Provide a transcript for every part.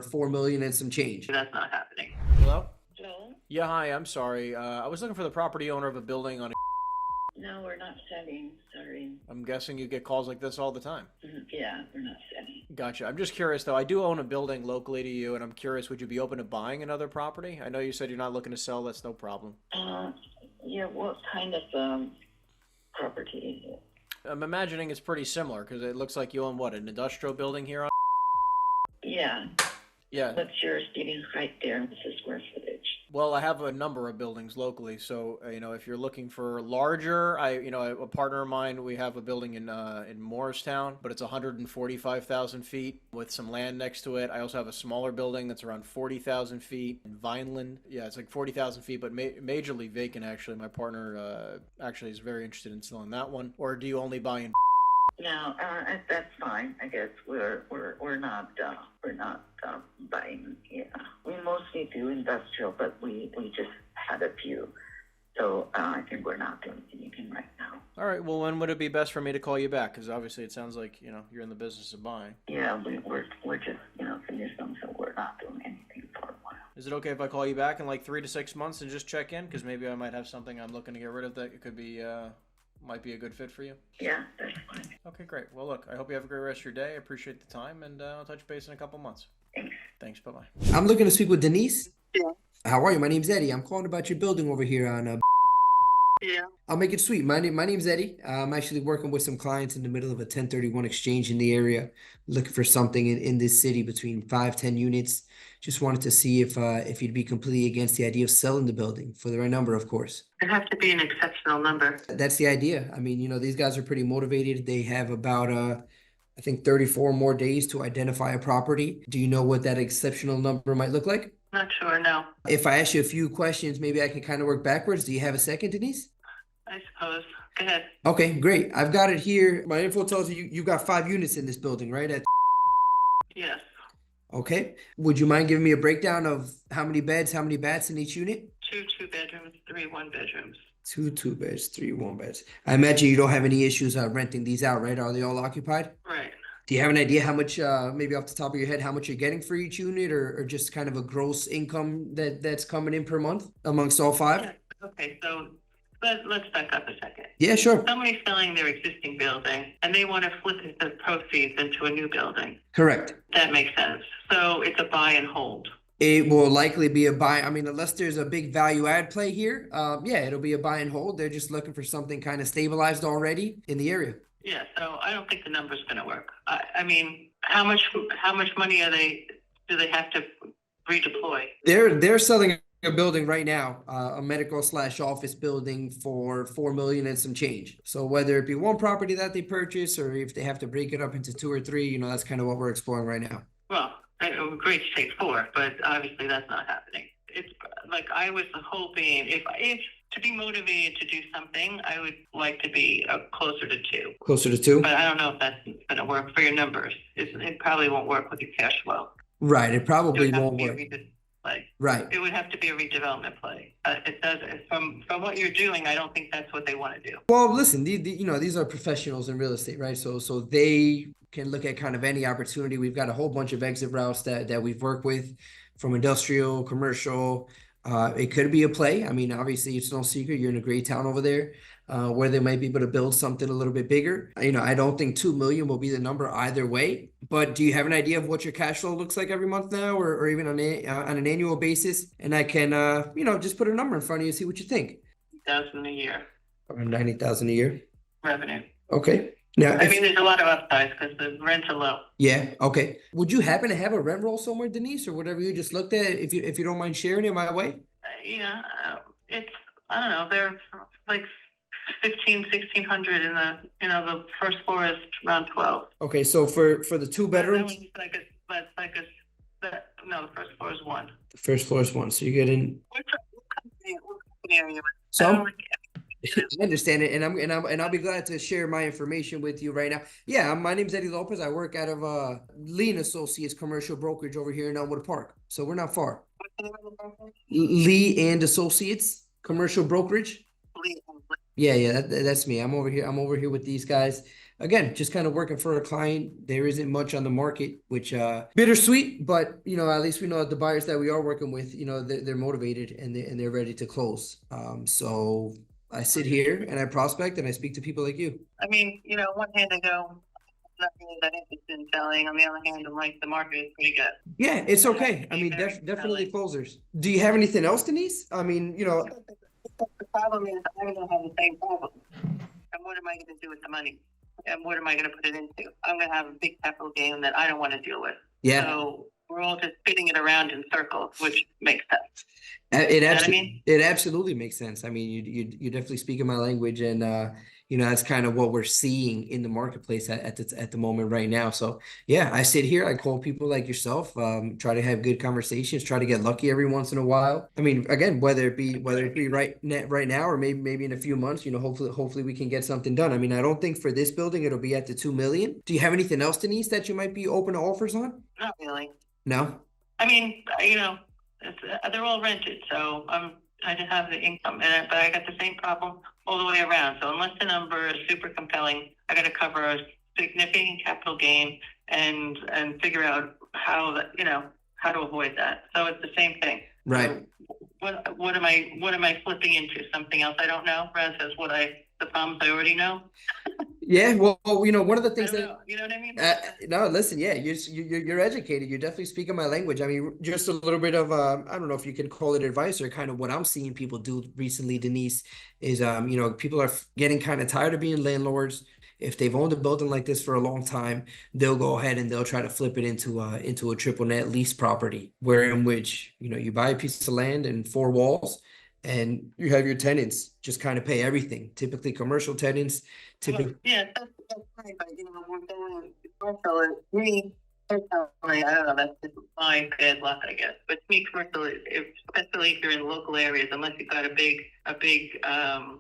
4 million and some change. That's not happening. Hello? Joel? Yeah, hi, I'm sorry. I was looking for the property owner of a building on. No, we're not selling. Sorry. I'm guessing you get calls like this all the time. Yeah, we're not selling. Gotcha. I'm just curious though. I do own a building locally to you, and I'm curious, would you be open to buying another property? I know you said you're not looking to sell. That's no problem. Yeah, what kind of property is it? I'm imagining it's pretty similar because it looks like you own what, an industrial building here on. Yeah. Yeah. What's your stating height there? What's the square footage? Well, I have a number of buildings locally, so if you're looking for larger, a partner of mine, we have a building in Morristown, but it's 145,000 feet with some land next to it. I also have a smaller building that's around 40,000 feet in Vineland. Yeah, it's like 40,000 feet, but majorly vacant actually. My partner actually is very interested in selling that one. Or do you only buy in? No, that's fine. I guess we're not buying. Yeah, we mostly do industrial, but we just had a few, so I think we're not doing anything right now. All right. Well, when would it be best for me to call you back? Because obviously it sounds like you're in the business of buying. Yeah, we're just finished them, so we're not doing anything for a while. Is it okay if I call you back in like 3 to 6 months and just check in? Because maybe I might have something I'm looking to get rid of that could be might be a good fit for you. Yeah, that's fine. Okay, great. Well, look, I hope you have a great rest of your day. I appreciate the time, and I'll touch base in a couple months. Thanks. Thanks. Bye-bye. I'm looking to speak with Denise. Yeah. How are you? My name's Eddie. I'm calling about your building over here on Yeah. I'll make it sweet. My name's Eddie. I'm actually working with some clients in the middle of a 1031 exchange in the area, looking for something in this city between 5-10 units. Just wanted to see if you'd be completely against the idea of selling the building for the right number, of course. It'd have to be an exceptional number. That's the idea. I mean, these guys are pretty motivated. They have about I think 34 more days to identify a property. Do you know what that exceptional number might look like? Not sure, no. If I ask you a few questions, maybe I can kind of work backwards. Do you have a second, Denise? I suppose. Go ahead. Okay, great. I've got it here. My info tells you got 5 units in this building, right? Yes. Okay. Would you mind giving me a breakdown of how many beds, how many baths in each unit? 2 bedrooms, 3 1-bedrooms. 2 beds, 3 1-beds. I imagine you don't have any issues renting these out, right? Are they all occupied? Right. Do you have an idea how much, maybe off the top of your head, how much you're getting for each unit, or just kind of a gross income that's coming in per month amongst all 5? Yeah. Okay, so let's back up a second. Yeah, sure. Somebody's selling their existing building and they want to flip the proceeds into a new building. Correct. That makes sense. So it's a buy and hold. It will likely be a buy. I mean, unless there's a big value add play here, yeah, it'll be a buy and hold. They're just looking for something kind of stabilized already in the area. Yeah, so I don't think the number's going to work. I mean, how much money do they have to redeploy? They're selling a building right now, a medical/office building for 4 million and some change. So whether it be one property that they purchase or if they have to break it up into 2 or 3, that's kind of what we're exploring right now. Well, great to take 4, but obviously that's not happening. It's like I was hoping if to be motivated to do something, I would like to be closer to 2. Closer to 2? But I don't know if that's going to work for your numbers. It probably won't work with your cash flow. Right, it probably won't work. Right. It would have to be a redevelopment play. It does. From what you're doing, I don't think that's what they want to do. Well, listen, these are professionals in real estate, right? So they can look at kind of any opportunity. We've got a whole bunch of exit routes that we've worked with, from industrial, commercial. It could be a play. I mean, obviously, it's no secret you're in a great town over there, where they might be able to build something a little bit bigger. I don't think 2 million will be the number either way. But do you have an idea of what your cash flow looks like every month now, or even on an annual basis? And I can, just put a number in front of you and see what you think. 90,000 a year. Around 90,000 a year. Revenue. Okay. Now, I mean, there's a lot of upsides because the rents are low. Yeah. Okay. Would you happen to have a rent roll somewhere, Denise, or whatever you just looked at? If you don't mind sharing it my way. Yeah, it's I don't know. They're like 1,600 in the first floor is around 12. Okay, so for the 2 bedrooms, No, the first floor is 1. the first floor is 1. So you get in. What company are you with? So I understand it, and I'll be glad to share my information with you right now. Yeah, my name's Eddie Lopez. I work out of Lee and Associates Commercial Brokerage over here in Elmwood Park. So we're not far. Lee and Associates Commercial Brokerage. Yeah, that's me. I'm over here with these guys. again, just kind of working for a client. There isn't much on the market, which bittersweet, but at least we know that the buyers that we are working with, they're motivated and they're ready to close. So I sit here and I prospect and I speak to people like you. I mean, on one hand I go, I'm not really that interested in selling. On the other hand, I'm like, the market is pretty good. Yeah, it's okay. I mean, definitely closers. Do you have anything else, Denise? I mean, The problem is I'm going to have the same problem. And what am I going to do with the money? And what am I going to put it into? I'm going to have a big capital gain that I don't want to deal with. Yeah. So we're all just spinning it around in circles, which makes sense. It absolutely makes sense. I mean, you definitely speaking my language, and that's kind of what we're seeing in the marketplace at the moment right now. So yeah, I sit here, I call people like yourself, try to have good conversations, try to get lucky every once in a while. I mean, again, whether it be right now or maybe in a few months, hopefully we can get something done. I mean, I don't think for this building it'll be at the 2 million. Do you have anything else, Denise, that you might be open to offers on? Not really. No. I mean, they're all rented, so I just have the income, but I got the same problem all the way around. So unless the number is super compelling, I got to cover a significant capital gain and figure out how to avoid that. So it's the same thing. Right. So what am I flipping into? Something else I don't know, rather than the problems I already know. Yeah, well, one of the things you know what I mean? No, listen, yeah, you're educated. You're definitely speaking my language. I mean, just a little bit of I don't know if you can call it advice or kind of what I'm seeing people do recently, Denise, is people are getting kind of tired of being landlords. If they've owned a building like this for a long time, they'll go ahead and they'll try to flip it into a triple net lease property, where in which you buy a piece of land and 4 walls, and you have your tenants just kind of pay everything. Typically, commercial tenants. Yeah, that's right. But we're going commercial. Me personally, I don't know. That's just my bad luck, I guess. But to me, commercial, especially if you're in local areas, unless you've got a big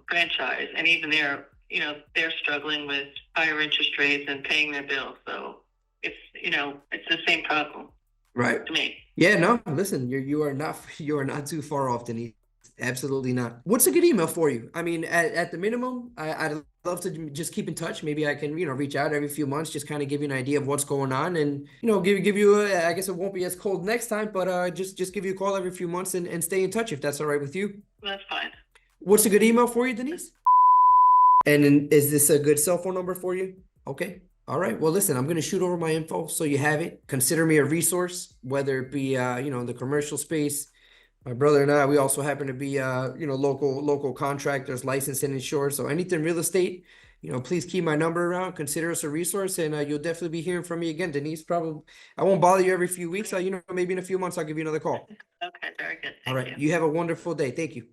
franchise, and even there, they're struggling with higher interest rates and paying their bills. So it's the same problem. Right. To me. Yeah. No. Listen, you are not too far off, Denise. Absolutely not. What's a good email for you? I mean, at the minimum, I'd love to just keep in touch. Maybe I can, reach out every few months, just kind of give you an idea of what's going on, and give you I guess it won't be as cold next time, but just give you a call every few months and stay in touch if that's all right with you. That's fine. What's a good email for you, Denise? And is this a good cell phone number for you? Okay. All right. Well, listen, I'm going to shoot over my info so you have it. Consider me a resource, whether it be, in the commercial space. My brother and I, we also happen to be, local contractors, licensed and insured. So anything real estate, please keep my number around. Consider us a resource, and you'll definitely be hearing from me again, Denise. Probably, I won't bother you every few weeks. Maybe in a few months, I'll give you another call. Okay, very good. All right. You have a wonderful day. Thank you.